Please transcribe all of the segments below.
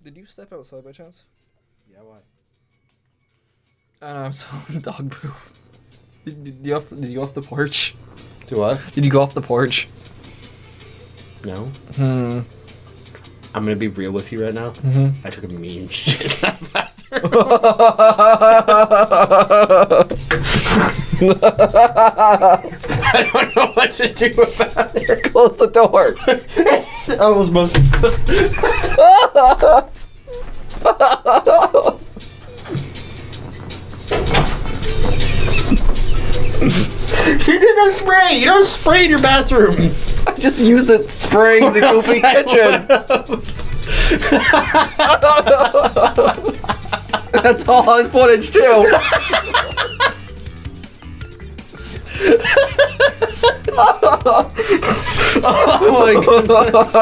Did you step outside by chance? Yeah, why? I don't know, I'm selling dog poop. Did you go off the porch? Do what? Did you go off the porch? No. Hmm. I'm gonna be real with you right now. Mm-hmm. I took a mean shit in that bathroom. I don't know what to do about it. Close the door. I was mostly You didn't spray. You don't spray in your bathroom. I just used it spraying the goofy kitchen. That's all on footage too. Oh my goodness.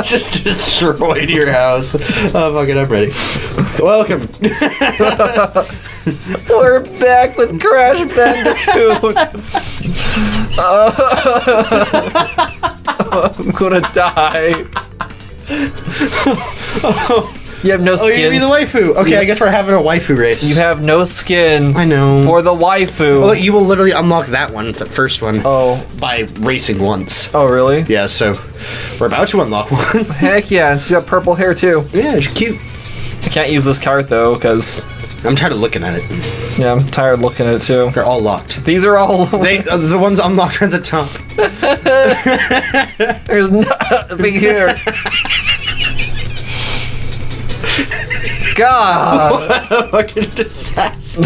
Just destroyed your house. Oh, fuck it, I'm ready. Welcome. We're back with Crash Bandicoot. I'm gonna die. You have no skin. Oh, you're gonna be the waifu. Okay, I guess we're having a waifu race. You have no skin. I know. For the waifu. Well, you will literally unlock that one, the first one. Oh. By racing once. Oh, really? Yeah, so we're about to unlock one. Heck yeah, and she's got purple hair too. Yeah, she's cute. I can't use this cart though, because... I'm tired of looking at it. Yeah, I'm tired of looking at it too. They're all locked. These are all... The ones unlocked are at the top. There's nothing here. God! What a fucking disaster.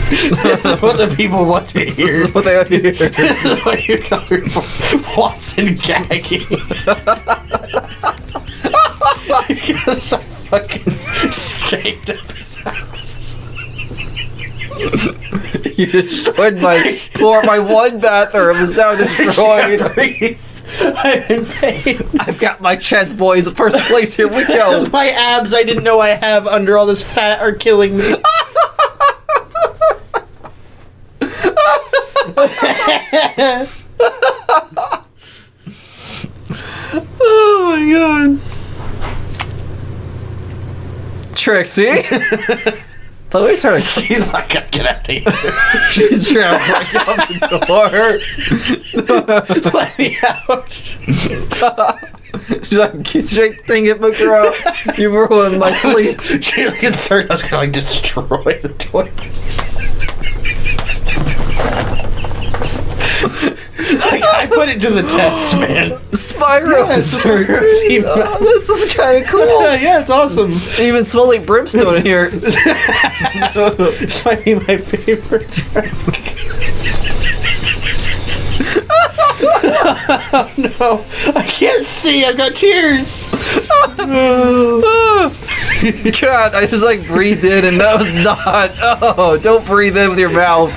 This is what the people want to hear. This is what they want to hear. This is what you cover for. Watson gagging. Because I fucking staked up his house. You destroyed my one bathroom is now destroyed. I'm in pain. I've got my chance, boys. The first place, here we go. My abs I didn't know I have under all this fat are killing me. Oh my god. Trixie? So we turn. She's like, get out of here. She's trying to break out the door. Let me out. She's like, dang it, McGraw. You ruined my sleep. She was concerned I was gonna like destroy the toilet. Like, I put it to the test, man. Spyro. Yes, This is kind of cool. Yeah, it's awesome. It even smells like brimstone in here. This might be my favorite track. Oh, no, I can't see. I've got tears. God, I just like breathed in and that was not. Oh, don't breathe in with your mouth.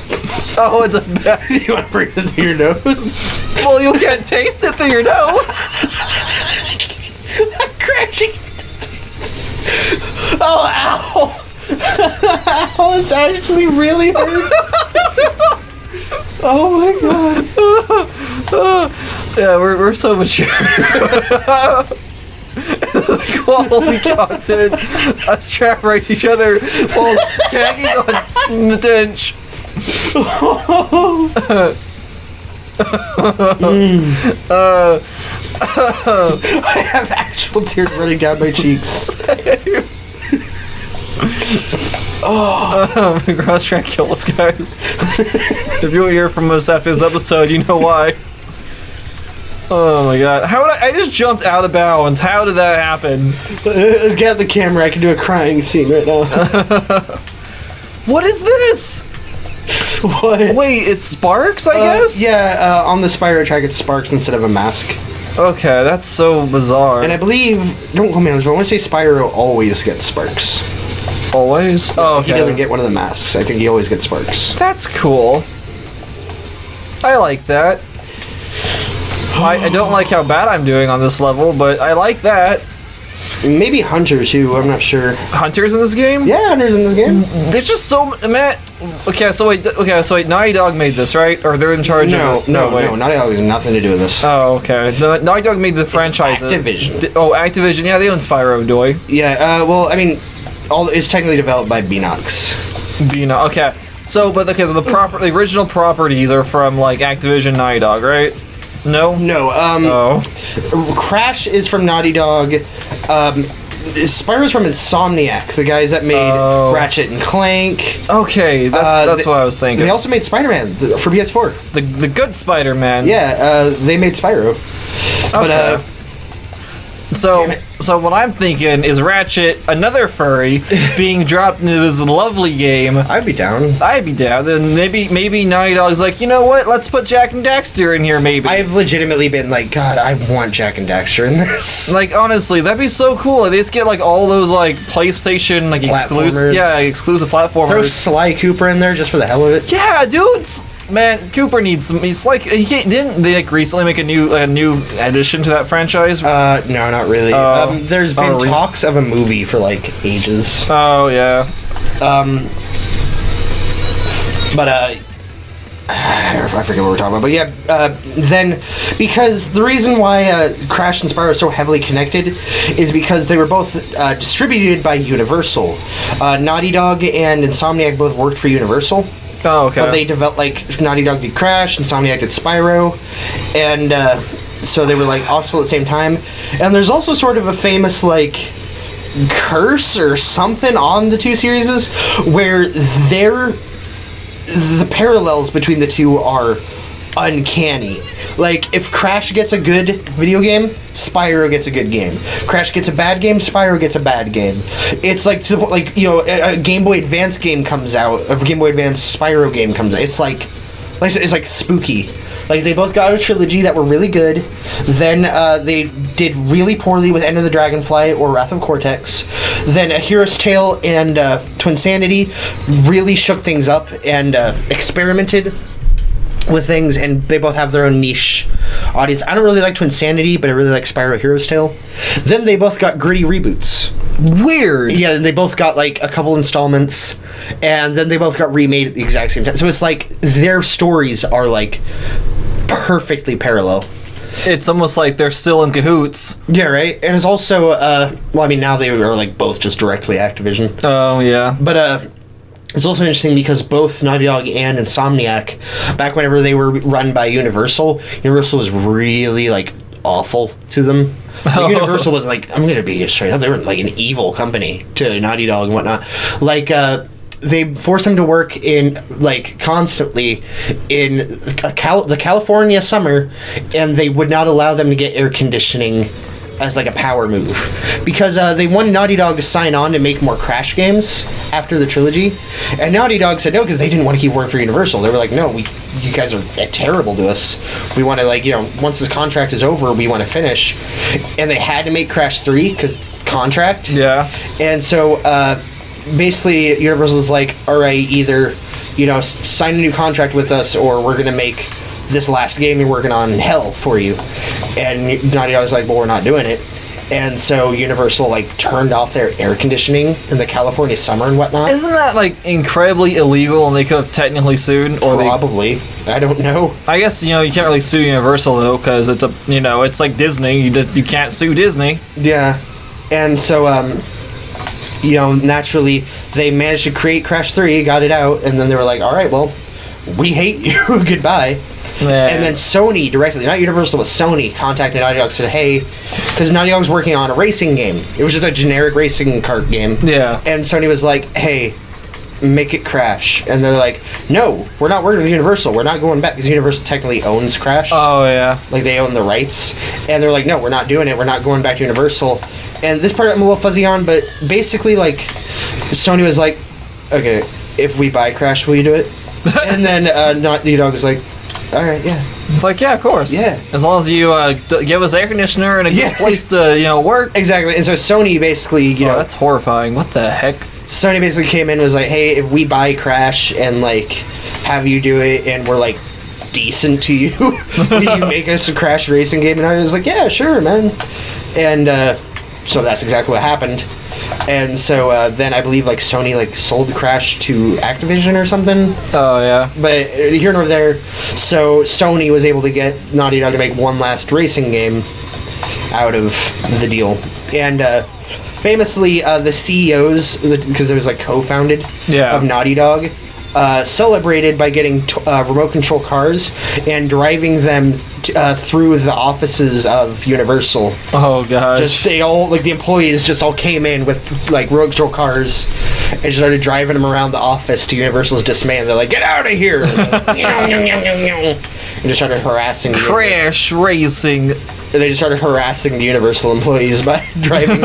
Oh, it's a bad. You want to breathe it through your nose? Well, you can't taste it through your nose. I'm crashing. Oh, ow. Ow, this actually really hurts. Oh my god. Yeah, we're so mature. The quality content. Us trying to write each other while gagging on stench. I have actual tears running down my cheeks. Let's get out the camera. I can do a crying scene right now. What is this? What? Wait, it sparks, I guess? Yeah, on the Spyro track, it sparks instead of a mask. Okay, that's so bizarre. And I believe, don't quote me on this, but I want to say Spyro always gets sparks. Always? Oh, okay. He doesn't get one of the masks. I think he always gets sparks. That's cool. I like that. I don't like how bad I'm doing on this level, but I like that. Maybe Hunter too. I'm not sure. Hunter's in this game? Yeah, Hunter's in this game. There's just so man. Okay, so wait. Naughty Dog made this, right? Or they're in charge No, of it? no, wait. no. Naughty Dog has nothing to do with this. Oh, okay. Naughty Dog made the franchise. Activision. Activision. Yeah, they own Spyro, Doy. Yeah. Well, I mean, it's technically developed by Beanox. Okay. So, but okay, the original properties are from like Activision, Naughty Dog, right? No. No. Crash is from Naughty Dog. Spyro's from Insomniac, the guys that made Ratchet and Clank. Okay, that's what I was thinking. They also made Spider-Man for PS4. The good Spider-Man. Yeah, they made Spyro. Okay. But So what I'm thinking is Ratchet, another furry, being dropped into this lovely game. I'd be down. And maybe Naughty Dog's like, you know what? Let's put Jak and Daxter in here. Maybe. I've legitimately been like, God, I want Jak and Daxter in this. Like honestly, that'd be so cool. They just get like all those like PlayStation like exclusive platformers. Throw Sly Cooper in there just for the hell of it. Yeah, dude. Man, Cooper needs some. He's like, didn't they like recently make a new addition to that franchise? No, not really. There's been talks of a movie for like ages. Oh yeah. But I forget what we're talking about. But yeah, then because the reason why Crash and Spyro are so heavily connected is because they were both distributed by Universal. Naughty Dog and Insomniac both worked for Universal. Oh, okay. But they developed, like, Naughty Dog did Crash, Insomniac did Spyro, and so they were, like, also at the same time. And there's also sort of a famous, like, curse or something on the two series where the parallels between the two are uncanny. Like, if Crash gets a good video game, Spyro gets a good game. Crash gets a bad game, Spyro gets a bad game. It's like, to the, like, you know, a Game Boy Advance game comes out, a Game Boy Advance Spyro game comes out. It's like spooky. Like, they both got a trilogy that were really good. Then they did really poorly with End of the Dragonfly or Wrath of Cortex. Then A Hero's Tale and Twinsanity really shook things up and experimented with things, and they both have their own niche audience. I don't really like Twinsanity, but I really like Spyro Hero's Tale. Then they both got gritty reboots. Weird. Yeah, and they both got like a couple installments, and then they both got remade at the exact same time. So it's like their stories are like perfectly parallel. It's almost like they're still in cahoots. Yeah, right? And it's also, well, I mean, now they are like both just directly Activision. Oh, yeah. But, it's also interesting because both Naughty Dog and Insomniac, back whenever they were run by Universal was really, like, awful to them. Like, Universal was like, I'm going to be straight up, they were like an evil company to Naughty Dog and whatnot. Like, they forced them to work in, like, constantly in the California summer, and they would not allow them to get air conditioning as like a power move, because they wanted Naughty Dog to sign on to make more Crash games after the trilogy, and Naughty Dog said no because they didn't want to keep working for Universal. They were like, no, you guys are terrible to us. We want to, like, you know, once this contract is over, we want to finish. And they had to make Crash 3 because contract. Yeah. And so basically Universal was like, all right, either, you know, sign a new contract with us, or we're gonna make this last game you're working on hell for you. And Naughty Dog was like, well, we're not doing it. And so Universal, like, turned off their air conditioning in the California summer and whatnot. Isn't that, like, incredibly illegal and they could have technically sued? Or probably. I don't know. I guess, you know, you can't really sue Universal, though, because it's it's like Disney. You can't sue Disney. Yeah. And so, you know, naturally, they managed to create Crash 3, got it out, and then they were like, all right, well, we hate you. Goodbye. Yeah. And then Sony directly, not Universal, but Sony contacted Naughty Dog, said, hey, because Naughty Dog was working on a racing game. It was just a generic racing kart game. Yeah. And Sony was like, hey, make it Crash. And they're like, no, we're not working with Universal. We're not going back, because Universal technically owns Crash. Oh, yeah. Like, they own the rights. And they're like, no, we're not doing it. We're not going back to Universal. And this part I'm a little fuzzy on, but basically, like, Sony was like, okay, if we buy Crash, will you do it? And then Naughty Dog was like, all right, yeah. Like, yeah, of course. Yeah. As long as you give us air conditioner and a good place to, work. Exactly. And so Sony basically, you know... that's horrifying. What the heck? Sony basically came in and was like, hey, if we buy Crash and, like, have you do it and we're, like, decent to you, will you make us a Crash racing game? And I was like, yeah, sure, man. And so that's exactly what happened. And so then I believe like Sony like sold Crash to Activision or something. Oh yeah. But here nor there, so Sony was able to get Naughty Dog to make one last racing game out of the deal. And famously, the CEOs, because it was like co-founded of Naughty Dog, celebrated by getting remote control cars and driving them through the offices of Universal. Oh gosh! Just they all like the employees just all came in with like remote control cars and started driving them around the office to Universal's dismay. And they're like, "Get out of here!" And just started harassing Crash Racing. They just started harassing the Universal employees by driving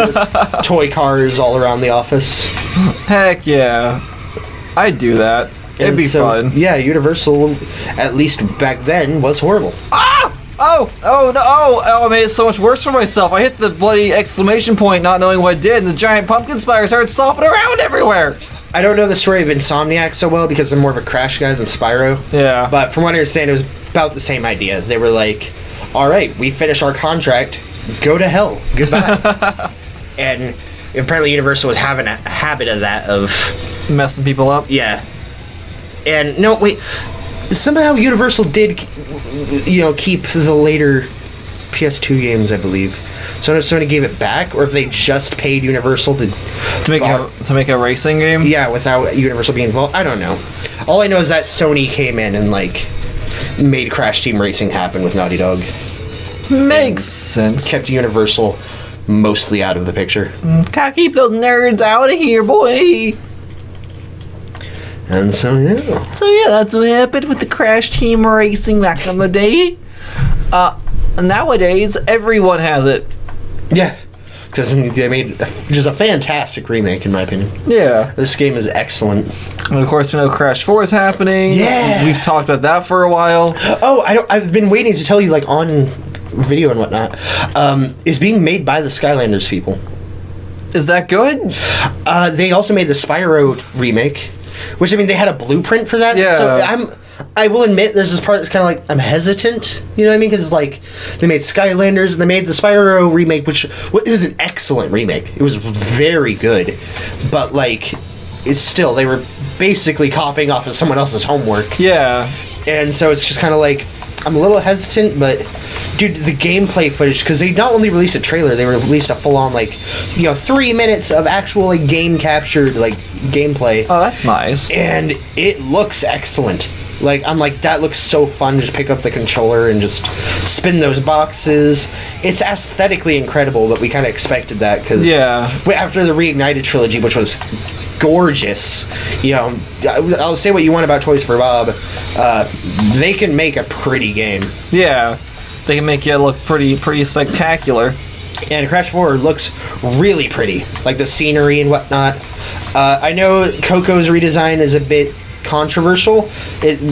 toy cars all around the office. Heck yeah. I'd do that. It'd be fun. Yeah, Universal, at least back then, was horrible. Ah! Oh no! Oh, I made it so much worse for myself. I hit the bloody exclamation point not knowing what I did, and the giant pumpkin spider started stomping around everywhere. I don't know the story of Insomniac so well because I'm more of a Crash guy than Spyro. Yeah. But from what I understand, it was about the same idea. They were like, alright, we finished our contract, go to hell, goodbye. And apparently Universal was having a habit of that, of messing people up. Yeah. And no, wait, somehow Universal did, keep the later PS2 games, I believe. So I don't know if Sony gave it back, or if they just paid Universal to make a racing game. Yeah, without Universal being involved. I don't know. All I know is that Sony came in and like made Crash Team Racing happen with Naughty Dog. Makes sense. Kept Universal mostly out of the picture. Gotta keep those nerds out of here, boy. And so yeah. So yeah, that's what happened with the Crash Team Racing back in the day. Nowadays, everyone has it. Yeah, because they made just a fantastic remake, in my opinion. Yeah. This game is excellent. And of course, we know Crash 4 is happening. Yeah. We've talked about that for a while. Oh, I've been waiting to tell you, like, on video and whatnot. It's being made by the Skylanders people. Is that good? They also made the Spyro remake, which, I mean, they had a blueprint for that. Yeah. So I will admit, there's this part that's kind of like, I'm hesitant, you know what I mean? Because, like, they made Skylanders, and they made the Spyro remake, which it was an excellent remake. It was very good. But, like, it's still, they were basically copying off of someone else's homework. Yeah. And so it's just kind of like, I'm a little hesitant, but, dude, the gameplay footage, because they not only released a trailer, they released a full-on, like, 3 minutes of actual, like, game-captured, like, gameplay. Oh, that's nice. And it looks excellent. Like, I'm like, that looks so fun to just pick up the controller and just spin those boxes. It's aesthetically incredible, but we kind of expected that, because after the Reignited trilogy, which was gorgeous, I'll say what you want about Toys for Bob, they can make a pretty game. Yeah. They can make it look pretty spectacular. And Crash 4 looks really pretty, like the scenery and whatnot. I know Coco's redesign is a bit controversial.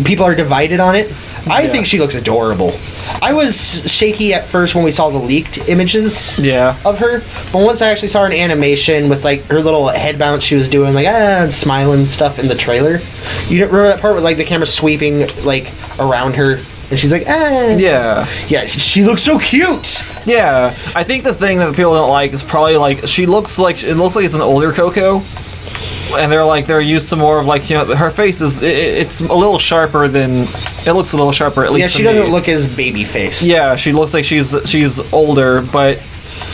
People are divided on it. I think she looks adorable. I was shaky at first when we saw the leaked images of her, but once I actually saw her in animation with like her little head bounce she was doing, like and smiling stuff in the trailer. You remember that part with like the camera sweeping like around her? And she's like, Yeah, she looks so cute. Yeah, I think the thing that people don't like is probably like it looks like it's an older Coco, and they're used to more of like her face is it's a little sharper than it looks a little sharper at least. Yeah, she doesn't look as baby faced. Yeah, she looks like she's older, but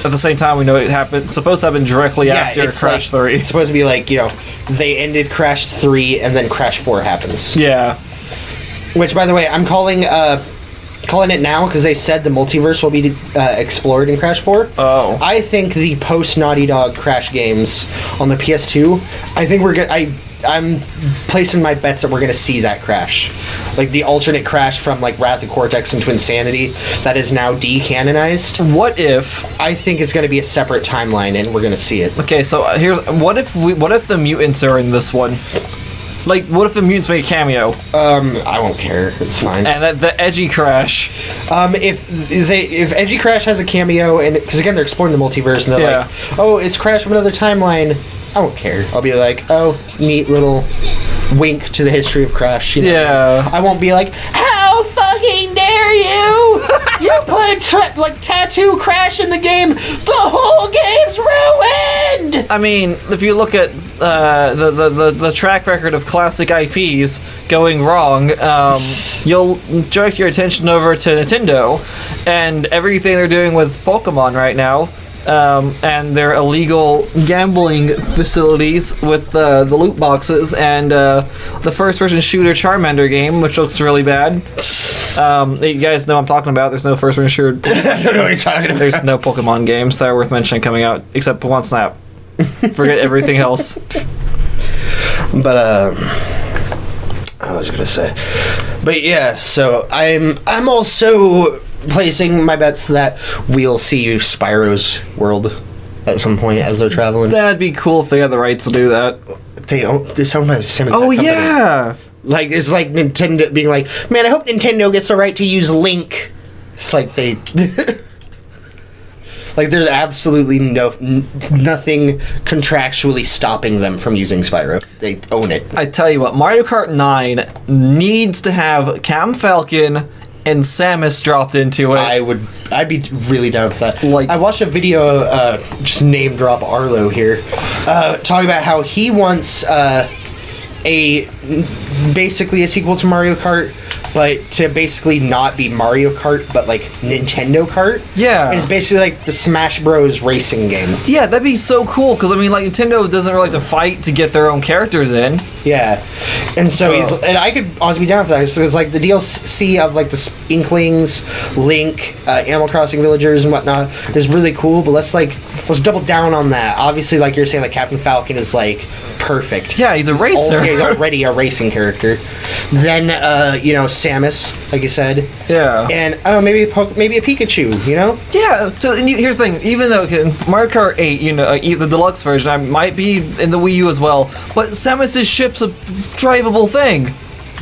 at the same time we know it's supposed to happen directly after Crash 3. It's supposed to be like they ended Crash 3 and then Crash 4 happens. Yeah. Which, by the way, I'm calling it now because they said the multiverse will be explored in Crash 4. Oh. I think the post-Naughty Dog Crash games on the PS2, I think I'm placing my bets that we're going to see that Crash. Like, the alternate Crash from, like, Wrath of Cortex into Insanity that is now decanonized. What if... I think it's going to be a separate timeline, and we're going to see it. Okay, so what if the mutants are in this one? Like, what if the mutants make a cameo? I won't care. It's fine. And the Edgy Crash. If Edgy Crash has a cameo, and because again they're exploring the multiverse, and they're like, oh, it's Crash from another timeline. I won't care. I'll be like, oh, neat little wink to the history of Crash. Yeah. I won't be like, how How fucking dare you! You put tattoo crash in the game. The whole game's ruined. I mean, if you look at the track record of classic IPs going wrong, you'll direct your attention over to Nintendo and everything they're doing with Pokemon right now. And their illegal gambling facilities with the loot boxes and the first-person shooter Charmander game, which looks really bad. You guys know what I'm talking about. There's no first-person shooter. I don't know what you're talking about. There's no Pokemon games that are worth mentioning coming out, except Pokemon Snap. Forget everything else. But I was gonna say, but yeah. So I'm also placing my bets that we'll see Spyro's world at some point as they're traveling. That'd be cool if they had the rights to do that. They own by the same exact Oh company. yeah. Like it's like Nintendo being like, man, I hope Nintendo gets the right to use Link. It's like they. Like, there's absolutely nothing contractually stopping them from using Spyro. They own it. I tell you what, Mario Kart 9 needs to have Cam Falcon and Samus dropped into it. I'd be really down with that. Like, I watched a video, just name drop Arlo here, talking about how he wants basically a sequel to Mario Kart, but to basically not be Mario Kart, but like Nintendo Kart. Yeah. And it's basically like the Smash Bros. Racing game. Yeah, that'd be so cool, because I mean, like, Nintendo doesn't really like to fight to get their own characters in. Yeah. And so and I could honestly be down for that, because like the DLC of like the Inklings, Link, Animal Crossing Villagers and whatnot is really cool, but let's double down on that. Obviously, like you're saying, like Captain Falcon is like perfect. Yeah, he's a racer. He's already a racing character. Then, Samus, like you said. Yeah. And, I don't know, maybe a Pikachu, you know? Yeah, so and here's the thing, even though Mario Kart 8, the deluxe version, I might be in the Wii U as well, but Samus's ship's a drivable thing.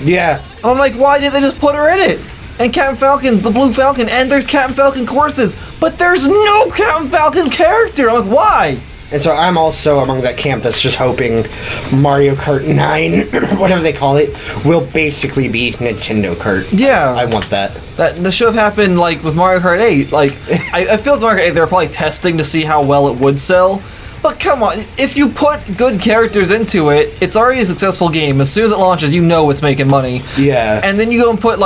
Yeah. And I'm like, why didn't they just put her in it? And Captain Falcon, the Blue Falcon, and there's Captain Falcon courses, but there's no Captain Falcon character. I'm like, why? And so I'm also among that camp that's just hoping Mario Kart 9, whatever they call it, will basically be Nintendo Kart. Yeah. I want that. That should have happened, like, with Mario Kart 8. Like, I feel with Mario Kart 8, they were probably testing to see how well it would sell. But come on, if you put good characters into it, it's already a successful game. As soon as it launches, you know it's making money. Yeah. And then you go and put,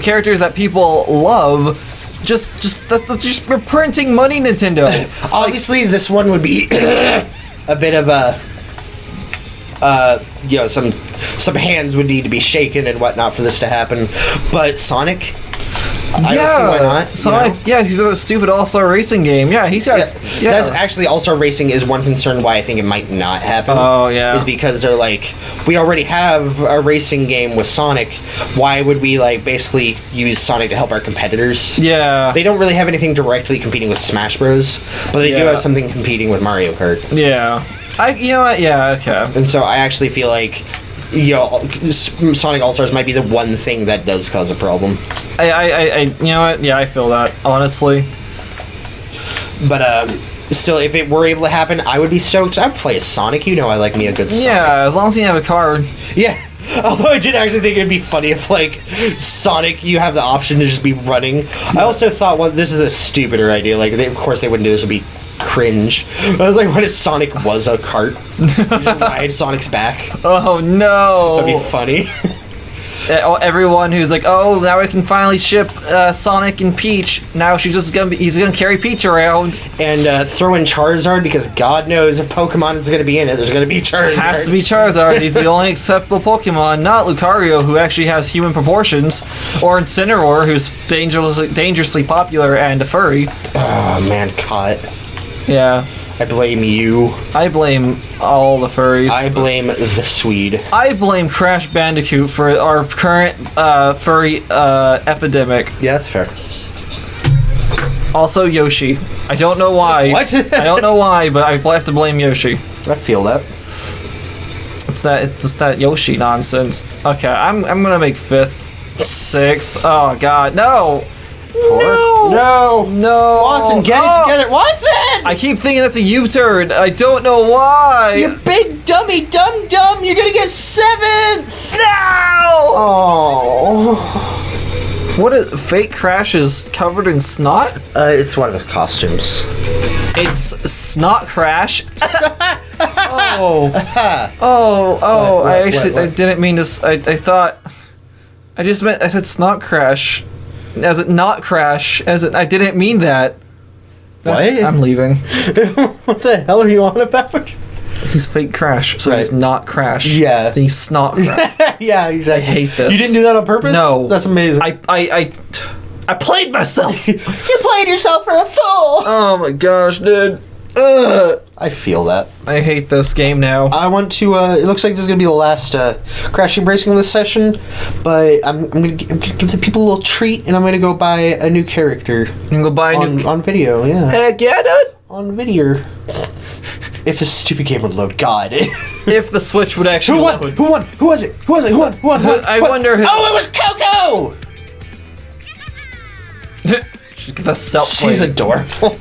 characters that people love. Just you're printing money, Nintendo. Obviously, this one would be a bit of some hands would need to be shaken and whatnot for this to happen. But Sonic, I don't see why not. Sonic, he's got a stupid All-Star Racing game. Yeah, he's got. Yeah. That's actually All-Star Racing is one concern why I think it might not happen. Oh yeah, is because they're like, we already have a racing game with Sonic. Why would we basically use Sonic to help our competitors? Yeah, they don't really have anything directly competing with Smash Bros, but they do have something competing with Mario Kart. Yeah, okay. And so I actually feel like, Sonic All-Stars might be the one thing that does cause a problem. I feel that, honestly. But, still, if it were able to happen, I would be stoked. I'd play as Sonic. I like me a good Sonic. Yeah, as long as you have a card. Yeah. Although I did actually think it'd be funny if, Sonic, you have the option to just be running. I also thought, this is a stupider idea. Of course they wouldn't do this. It would be cringe. But I was like, what if Sonic was a cart? You just ride Sonic's back. Oh, no. That'd be funny. Everyone who's like, oh, now we can finally ship Sonic and Peach. Now he's gonna carry Peach around and throw in Charizard, because God knows if Pokemon is gonna be in it, there's gonna be Charizard. Has to be Charizard. He's the only acceptable Pokemon, not Lucario, who actually has human proportions, or Incineroar, who's dangerously popular and a furry. Oh man, caught. Yeah. I blame you. I blame all the furries. I blame the Swede. I blame Crash Bandicoot for our current furry epidemic. Yeah, that's fair. Also Yoshi. I don't know why. What? I don't know why, but I have to blame Yoshi. I feel that. It's just that Yoshi nonsense. Okay, I'm gonna make 5th, 6th. Oh god, no! No! No! Watson, get it together! Watson! I keep thinking that's a U-turn. I don't know why. You big dummy dum-dum! You're gonna get 7th! No! Oh. What is fake Crash is covered in snot? It's one of his costumes. It's Snot Crash. Oh. What, I actually what? I didn't mean to. I thought. I just meant I said Snot Crash. As it not crash. As it I didn't mean that. What? I'm leaving. What the hell are you on about? He's fake Crash, so he's Right. not Crash. Yeah. Then he's Snot Crash. Yeah, exactly. I hate this. You didn't do that on purpose? No. That's amazing. I played myself. You played yourself for a fool! Oh my gosh, dude. Ugh. I feel that. I hate this game now. I want to, it looks like this is going to be the last Crashing Bracing this session, but I'm going to give the people a little treat, and I'm going to go buy a new character. You can go buy a new. On video, yeah. Heck yeah, dude. On video. If this stupid game would load, God. If the Switch would actually. Who won? load. Who won? Who was it? Who was it? Who won? Who won? Who won? I wonder who. Oh, it was Coco! The self. She's adorable.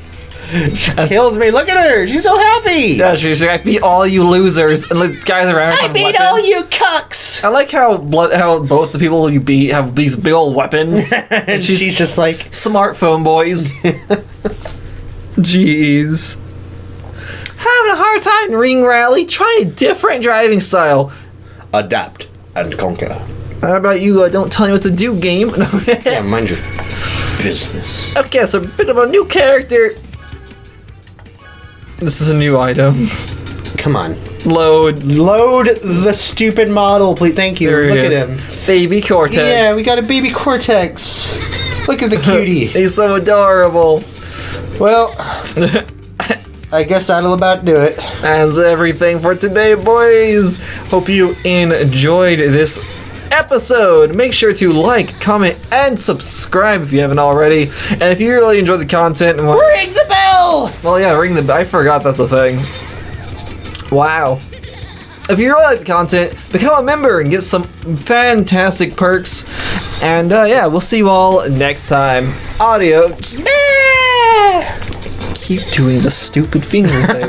Kills me. Look at her. She's so happy. Yeah, she's like, I beat all you losers, and the guys around her I have beat weapons. all you cucks. I like how both the people you beat have these big old weapons. And she's just like, smartphone boys. Jeez. Having a hard time in Ring Rally? Try a different driving style. adapt and conquer. How about you don't tell me what to do, game? Yeah, mind your business. Okay, so pick up a new character. This is a new item. Come on. Load. Load the stupid model, please. Thank you. There he Look is. at him. Baby Cortex. Yeah, we got a baby Cortex. Look at the cutie. He's so adorable. Well, I guess that'll about do it. That's everything for today, boys. Hope you enjoyed this episode. Make sure to like, comment, and subscribe if you haven't already. And if you really enjoyed the content, and Ring the bell! well, yeah, ring the bell. I forgot that's a thing. Wow. If you really like the content, become a member and get some fantastic perks. And yeah, we'll see you all next time. Audio. Keep doing the stupid finger thing.